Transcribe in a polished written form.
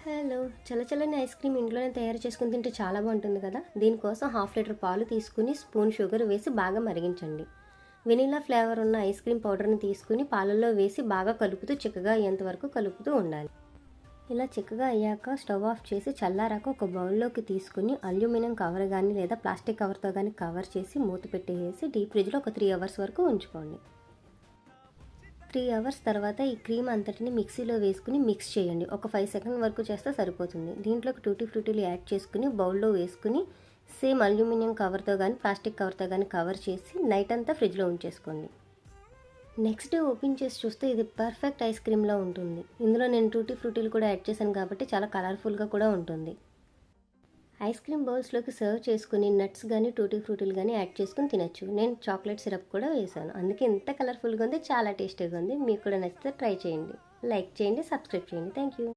Hello! చల్లచల్లని ice cream ఇంట్లోనే తయారు చేసుకొని తింటే చాలా బాగుంటుంది కదా! దీనికోసం హాఫ్ లీటర్ పాలు తీసుకుని స్పూన్ షుగర్ వేసి బాగా మరిగించండి. వెనిలా ఫ్లేవర్ ఉన్న ఐస్ క్రీమ్ పౌడర్ని తీసుకుని పాలల్లో వేసి బాగా కలుపుతూ చిక్కగా అయ్యేంత వరకు కలుపుతూ ఉండాలి. ఇలా చిక్కగా అయ్యాక స్టవ్ ఆఫ్ చేసి చల్లారాక ఒక బౌల్లోకి తీసుకుని అల్యూమినియం కవర్ కానీ లేదా ప్లాస్టిక్ కవర్తో కానీ కవర్ చేసి మూత పెట్టేసి డీప్ ఫ్రిడ్జ్లో ఒక 3 అవర్స్ వరకు ఉంచుకోండి. 3 అవర్స్ తర్వాత ఈ క్రీమ్ అంతటిని మిక్సీలో వేసుకుని మిక్స్ చేయండి. ఒక 5 సెకండ్ వరకు చేస్తే సరిపోతుంది. దీంట్లోకి టూటీ ఫ్రూటీలు యాడ్ చేసుకుని బౌల్లో వేసుకుని సేమ్ అల్యూమినియం కవర్తో కానీ ప్లాస్టిక్ కవర్తో కానీ కవర్ చేసి నైట్ అంతా ఫ్రిడ్జ్లో ఉంచేసుకోండి. నెక్స్ట్ డే ఓపెన్ చేసి చూస్తే ఇది పర్ఫెక్ట్ ఐస్ క్రీమ్లా ఉంటుంది. ఇందులో నేను టూటీ ఫ్రూటీలు కూడా యాడ్ చేశాను కాబట్టి చాలా కలర్ఫుల్గా కూడా ఉంటుంది. ఐస్ క్రీమ్ బౌల్స్లోకి సర్వ్ చేసుకుని నట్స్ కానీ టూటీ ఫ్రూటీలు కానీ యాడ్ చేసుకుని తినచ్చు. నేను చాక్లెట్ సిరప్ కూడా వేసాను. అందుకే ఇంత కలర్ఫుల్గా ఉంది, చాలా టేస్టీగా ఉంది. మీకు కూడా నచ్చితే ట్రై చేయండి. లైక్ చేయండి, సబ్స్క్రైబ్ చేయండి. Thank you.